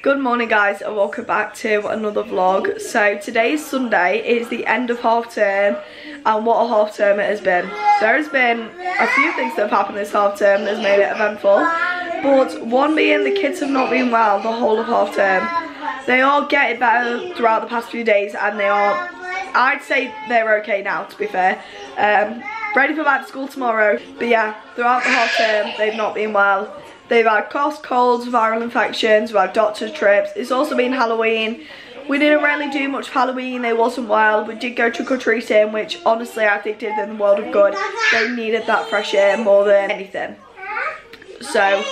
Good morning guys and welcome back to another vlog. So today's Sunday, is the end of half term, and what a half term it has been. There has been a few things that have happened this half term that's made it eventful, but one being the kids have not been well the whole of half term. They are getting better throughout the past few days and they are, I'd say they're okay now, to be fair. Ready for back to school tomorrow, but yeah, throughout the half term they've not been well. They've had coughs, colds, viral infections, we've had doctor's trips. It's also been Halloween. We didn't really do much Halloween, they wasn't well. We did go trick-or-treating, which honestly I think did them the world of good. They needed that fresh air more than anything. So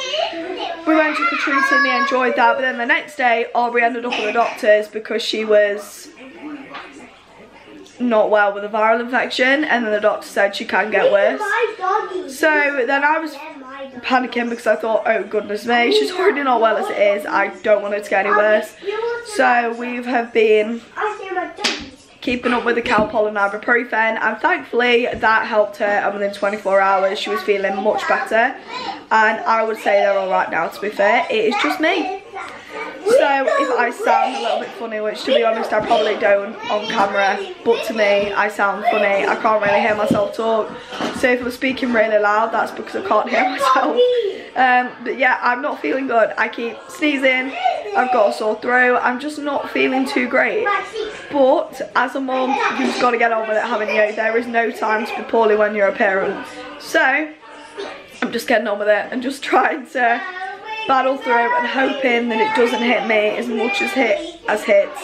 we went trick-or-treating, they enjoyed that, but then the next day Aubrey ended up at the doctor's because she was not well with a viral infection, and then the doctor said she can get worse. So then I was panicking because I thought, oh goodness me, she's already not well as it is, I don't want it to get any worse. So we have been keeping up with the Calpol and ibuprofen, and thankfully that helped her, and within 24 hours she was feeling much better, and I would say they're alright now, to be fair. It is just me. So if I sound a little bit funny, which to be honest I probably don't on camera, but to me I sound funny, I can't really hear myself talk. So if I'm speaking really loud, that's because I can't hear myself. But yeah, I'm not feeling good. I keep sneezing, I've got a sore throat, I'm just not feeling too great. But as a mum, you've just got to get on with it, haven't you? There is no time to be poorly when you're a parent. So I'm just getting on with it and just trying to battle through and hoping that it doesn't hit me as much as hits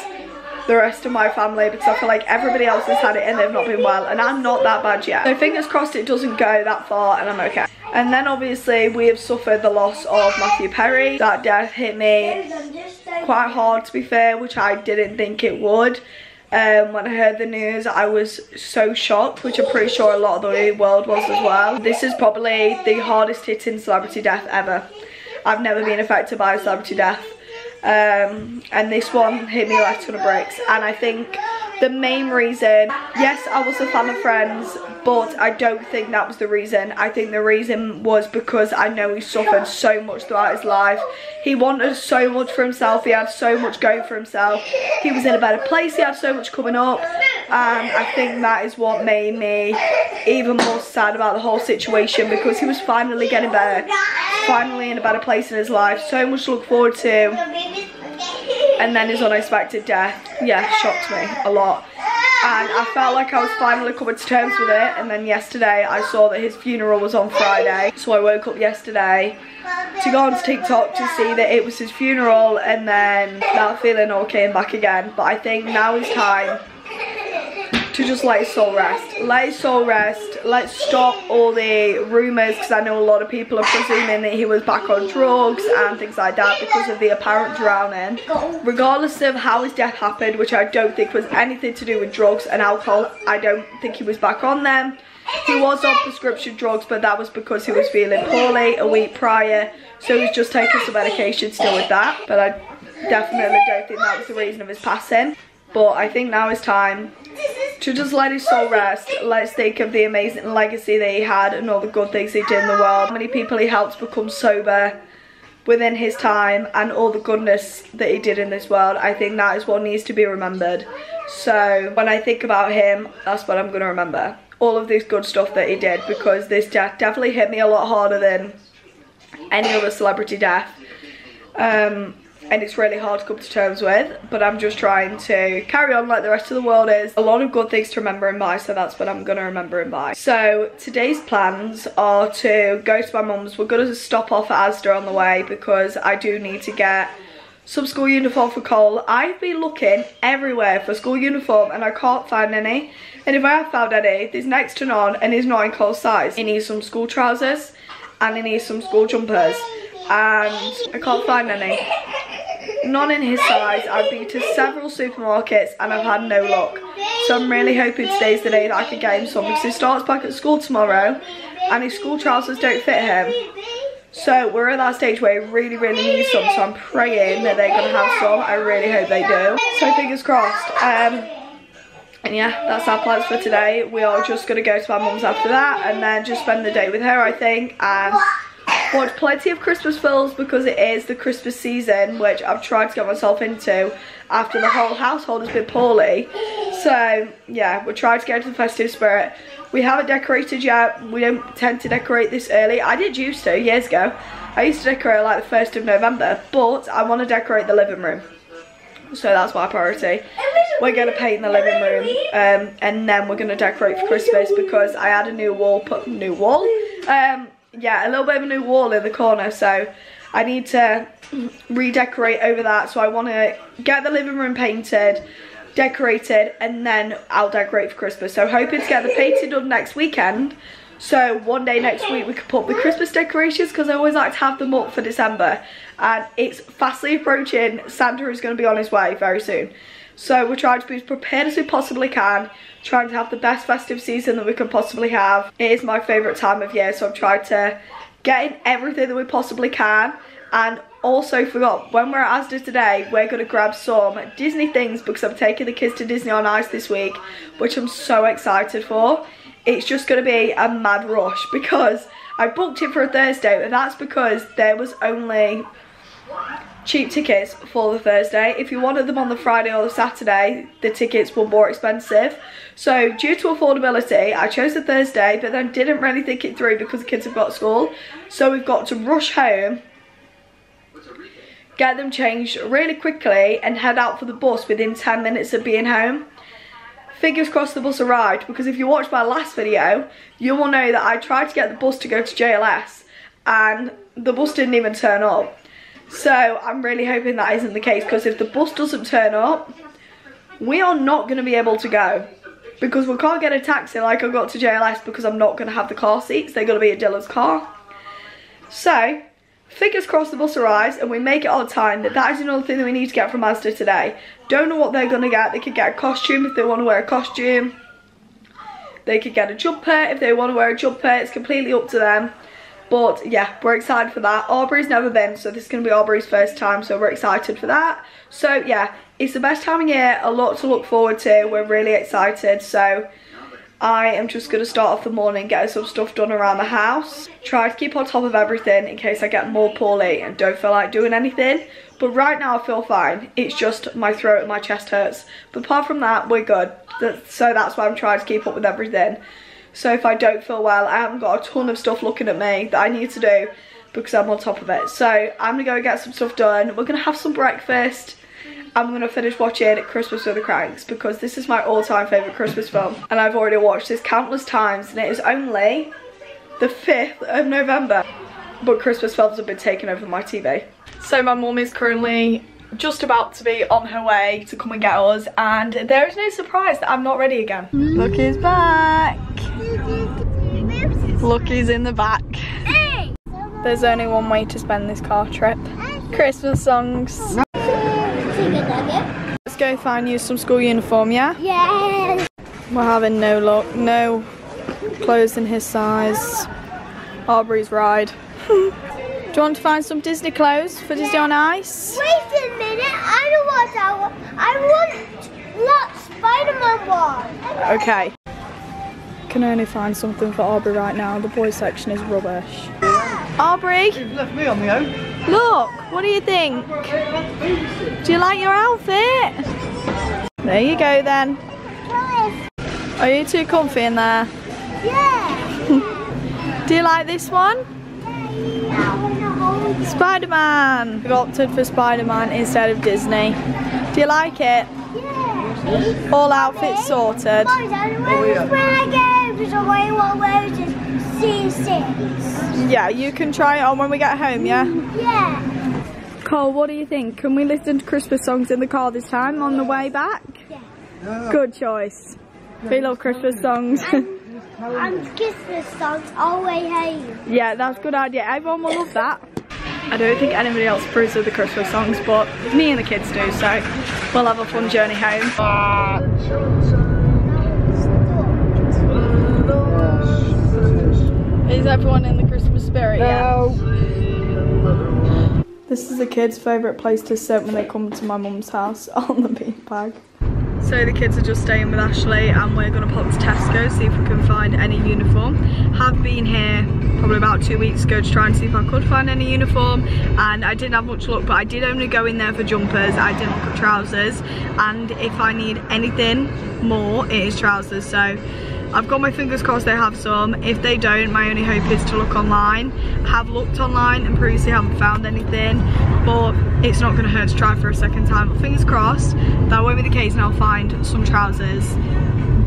the rest of my family, because I feel like everybody else has had it and they've not been well, and I'm not that bad yet. So fingers crossed it doesn't go that far and I'm okay. And then obviously we have suffered the loss of Matthew Perry. That death hit me quite hard, to be fair, which I didn't think it would. When I heard the news I was so shocked, which I'm pretty sure a lot of the world was as well. This is probably the hardest hitting celebrity death ever. I've never been affected by a celebrity death, and this one hit me like a ton of bricks. And I think the main reason, yes, I was a fan of Friends, but I don't think that was the reason. I think the reason was because I know he suffered so much throughout his life. He wanted so much for himself, he had so much going for himself, he was in a better place, he had so much coming up, and I think that is what made me even more sad about the whole situation, because he was finally getting better, finally in a better place in his life, so much to look forward to, and then his unexpected death, yeah, shocked me a lot. And I felt like I was finally coming to terms with it, and then yesterday I saw that his funeral was on Friday, so I woke up yesterday to go onto TikTok to see that it was his funeral, and then that feeling all came back again. But I think now is time to just let his soul rest. Let his soul rest. Let's stop all the rumours, because I know a lot of people are presuming that he was back on drugs and things like that because of the apparent drowning. Regardless of how his death happened, which I don't think was anything to do with drugs and alcohol, I don't think he was back on them. He was on prescription drugs, but that was because he was feeling poorly a week prior, so he's just taking some medication still with that. But I definitely don't think that was the reason of his passing. But I think now is time to just let his soul rest. Let's think of the amazing legacy that he had and all the good things he did in the world. How many people he helped become sober within his time, and all the goodness that he did in this world. I think that is what needs to be remembered. So when I think about him, that's what I'm going to remember. All of this good stuff that he did, because this death definitely hit me a lot harder than any other celebrity death. And it's really hard to come to terms with, but I'm just trying to carry on like the rest of the world is. A lot of good things to remember him by, so that's what I'm going to remember him by. So today's plans are to go to my mum's. We're going to stop off at Asda on the way because I do need to get some school uniform for Cole. I've been looking everywhere for school uniform and I can't find any, and if I have found any, there's next to none, and he's not in Cole's size. He needs some school trousers and he needs some school jumpers, and I can't find any. None in his size. I've been to several supermarkets and I've had no luck. So I'm really hoping today's the day that I can get him some, because he starts back at school tomorrow and his school trousers don't fit him. So we're at that stage where he really needs some, so I'm praying that they're going to have some. I really hope they do. So fingers crossed. And yeah, that's our plans for today. We are just going to go to my mum's after that and then just spend the day with her, I think, and watch plenty of Christmas films because it is the Christmas season, which I've tried to get myself into after the whole household has been poorly. So yeah, we're trying to get into the festive spirit. We haven't decorated yet. We don't tend to decorate this early. I did used to years ago. I used to decorate like the 1st of November, but I want to decorate the living room. So that's my priority. We're going to paint the living room and then we're going to decorate for Christmas because I had a new wall, yeah, a little bit of a new wall in the corner, so I need to redecorate over that. So I want to get the living room painted, decorated, and then I'll decorate for Christmas. So hoping to get the painting done next weekend, so one day next week we can put up the Christmas decorations, because I always like to have them up for December, and it's fastly approaching. Santa is going to be on his way very soon, so we're trying to be as prepared as we possibly can, trying to have the best festive season that we can possibly have. It is my favourite time of year, so I've tried to get in everything that we possibly can. And also forgot, when we're at Asda today, we're going to grab some Disney things because I'm taking the kids to Disney on Ice this week, which I'm so excited for. It's just going to be a mad rush because I booked it for a Thursday, and that's because there was only cheap tickets for the Thursday. If you wanted them on the Friday or the Saturday, the tickets were more expensive. So due to affordability, I chose the Thursday, but then didn't really think it through because the kids have got school. So we've got to rush home, get them changed really quickly, and head out for the bus within 10 minutes of being home. Fingers crossed the bus arrived, because if you watched my last video, you will know that I tried to get the bus to go to JLS and the bus didn't even turn up. So I'm really hoping that isn't the case, because if the bus doesn't turn up, we are not going to be able to go, because we can't get a taxi like I got to JLS, because I'm not going to have the car seats. They're going to be at Dylan's car. So fingers crossed the bus arrives and we make it on time. That is another thing that we need to get from Asda today. Don't know what they're going to get. They could get a costume if they want to wear a costume. They could get a jumper if they want to wear a jumper. It's completely up to them. But yeah, we're excited for that. Aubrey's never been, so this is going to be Aubrey's first time, so we're excited for that. So yeah, it's the best time of year, a lot to look forward to. We're really excited, so I am just going to start off the morning getting some stuff done around the house. Try to keep on top of everything in case I get more poorly and don't feel like doing anything. But right now I feel fine. It's just my throat and my chest hurts. But apart from that, we're good. So that's why I'm trying to keep up with everything. So if I don't feel well, I haven't got a ton of stuff looking at me that I need to do because I'm on top of it. So I'm going to go get some stuff done. We're going to have some breakfast. I'm going to finish watching Christmas with the Cranks because this is my all-time favourite Christmas film. And I've already watched this countless times, and it is only the 5th of November. But Christmas films have been taking over my TV. So my mum is currently just about to be on her way to come and get us, and there is no surprise that I'm not ready again. Look, he's back. Look, he's in the back. There's only one way to spend this car trip. Christmas songs. Let's go find you some school uniform, yeah? Yeah. We're having no luck, no clothes in his size. Aubrey's ride. Do you want to find some Disney clothes for Disney on Ice? Wait a minute, I want Spider-Man one. Okay. Can only find something for Aubrey right now. The boys section is rubbish. Aubrey! You've left me on my own. Look, what do you think? Do you like your outfit? There you go then. Are you too comfy in there? Yeah. Do you like this one? Spider-Man! We've opted for Spider-Man instead of Disney. Do you like it? Yeah. All outfits sorted. When I get because I want to wear it C6. Yeah, you can try it on when we get home, yeah? Yeah. Cole, what do you think? Can we listen to Christmas songs in the car this time on the way back? Yeah. Good choice. We love Christmas songs. And Christmas songs all the way home. Yeah, that's a good idea. Everyone will love that. I don't think anybody else approves of the Christmas songs, but me and the kids do, so we'll have a fun journey home. Is everyone in the Christmas spirit yet? This is the kids' favourite place to sit when they come to my mum's house, on the beanbag. So the kids are just staying with Ashley and we're going to pop to Tesco, see if we can find any uniform. Have been here probably about 2 weeks ago to try and see if I could find any uniform, and I didn't have much luck, but I did only go in there for jumpers. I didn't look at trousers, and if I need anything more, it is trousers. So I've got my fingers crossed they have some. If they don't, my only hope is to look online. I have looked online and previously haven't found anything, but it's not going to hurt to try for a second time. But fingers crossed that won't be the case and I'll find some trousers.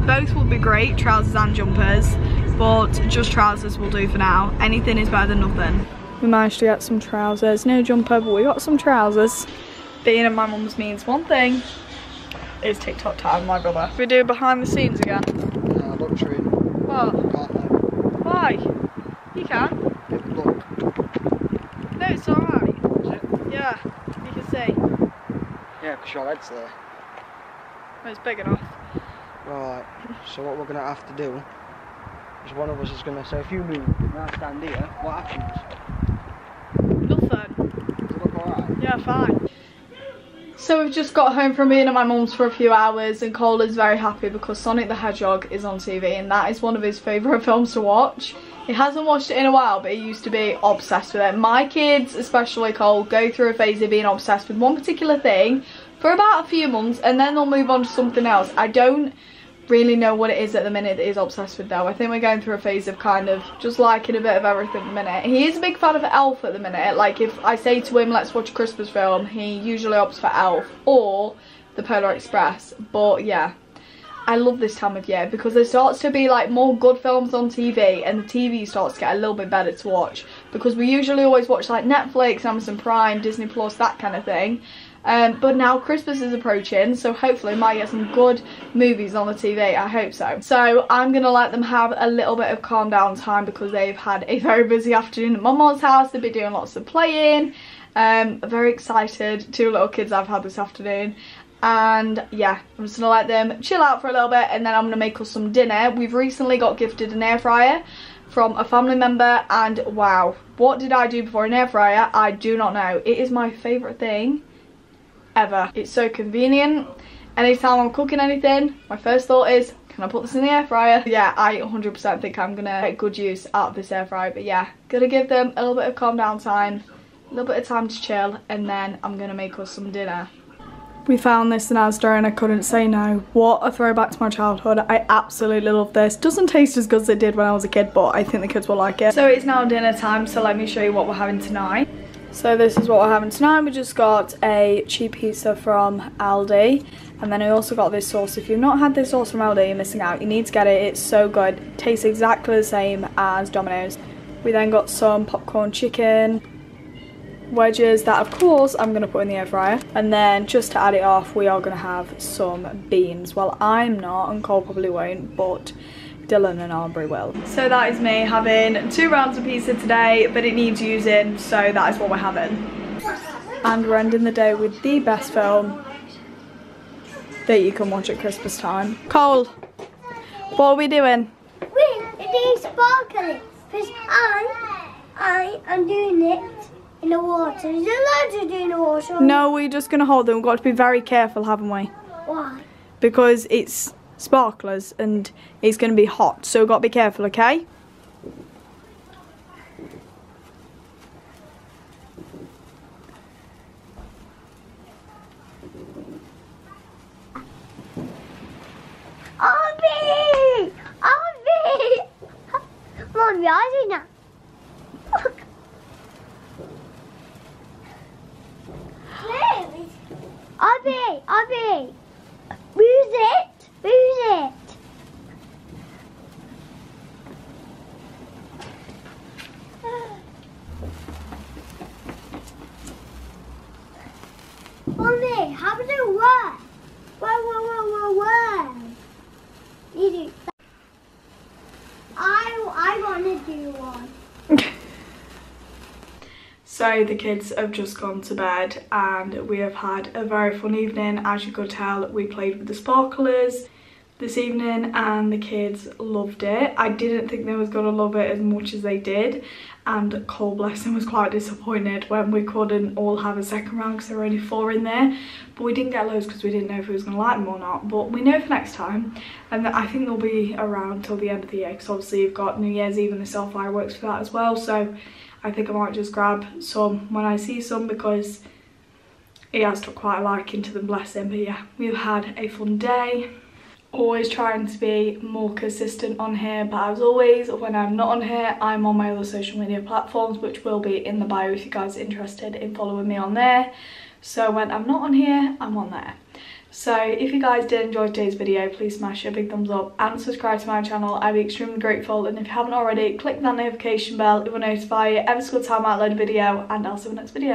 Both will be great, trousers and jumpers, but just trousers will do for now. Anything is better than nothing. We managed to get some trousers, no jumper, but we got some trousers. Being in my mum's means one thing. It's TikTok time, my brother. We do behind the scenes again. No, look true. What? Can't I? Why? You can. Look. No, it's alright. Is it? Yeah, you can see. Yeah, because your head's there. Well, it's big enough. Right, so what we're going to have to do is one of us is going to say, if you move and I stand here, what happens? Nothing. Does it look alright? Yeah, fine. So we've just got home from being at my mum's for a few hours and Cole is very happy because Sonic the Hedgehog is on TV and that is one of his favourite films to watch. He hasn't watched it in a while, but he used to be obsessed with it. My kids, especially Cole, go through a phase of being obsessed with one particular thing for about a few months and then they'll move on to something else. I don't really know what it is at the minute that he's obsessed with though. I think we're going through a phase of kind of just liking a bit of everything at the minute. He is a big fan of Elf at the minute. Like if I say to him, let's watch a Christmas film, he usually opts for Elf or the Polar Express. But yeah, I love this time of year because there starts to be like more good films on TV and the TV starts to get a little bit better to watch because we usually always watch like Netflix, Amazon Prime, Disney Plus, that kind of thing. But now Christmas is approaching, so hopefully I might get some good movies on the TV. I hope so. So I'm going to let them have a little bit of calm down time because they've had a very busy afternoon at my mum's house. They've been doing lots of playing. Very excited. 2 little kids I've had this afternoon. And yeah, I'm just going to let them chill out for a little bit and then I'm going to make us some dinner. We've recently got gifted an air fryer from a family member and wow, what did I do before an air fryer? I do not know. It is my favourite thing ever. It's so convenient. Anytime I'm cooking anything, my first thought is, can I put this in the air fryer? Yeah, I 100% think I'm gonna get good use out of this air fryer. But yeah, gonna give them a little bit of calm down time, a little bit of time to chill, and then I'm gonna make us some dinner. We found this in Asda and I couldn't say no. What a throwback to my childhood. I absolutely love this. Doesn't taste as good as it did when I was a kid, but I think the kids will like it. So it's now dinner time, so let me show you what we're having tonight. So this is what we're having tonight. We just got a cheap pizza from Aldi. And then I also got this sauce. If you've not had this sauce from Aldi, you're missing out. You need to get it. It's so good. It tastes exactly the same as Domino's. We then got some popcorn chicken wedges that, of course, I'm going to put in the air fryer. And then just to add it off, we are going to have some beans. Well, I'm not, and Cole probably won't, but Dylan and Aubrey will. So that is me having 2 rounds of pizza today, but it needs using, so that is what we're having. And we're ending the day with the best film that you can watch at Christmas time. Cole, what are we doing? We're doing sparkling because I am doing it in the water. Is it allowed to do in the water? No, we're just going to hold them. We've got to be very careful, haven't we? Why? Because it's sparklers and it's going to be hot, so we've got to be careful, okay? Abby! Abby! Mom, jag är dina. Abby! Who's it? Who's it? Mommy, how does it work? Whoa. I want to do one. So the kids have just gone to bed and we have had a very fun evening. As you could tell, we played with the sparklers, this evening and the kids loved it. I didn't think they was going to love it as much as they did, and Cole, bless him, was quite disappointed when we couldn't all have a second round because there were only 4 in there. But we didn't get loads because we didn't know if he was going to like them or not, but we know for next time. And I think they'll be around till the end of the year because obviously you've got New Year's Eve and the sell fireworks for that as well. So I think I might just grab some when I see some because he has took quite a liking to them, bless him. But yeah, we've had a fun day. Always trying to be more consistent on here, but as always, when I'm not on here, I'm on my other social media platforms, which will be in the bio if you guys are interested in following me on there. So when I'm not on here, I'm on there. So if you guys did enjoy today's video, please smash a big thumbs up and subscribe to my channel. I'd be extremely grateful, and if you haven't already, click that notification bell. It will notify you every single time I upload a video, and I'll see you in the next video.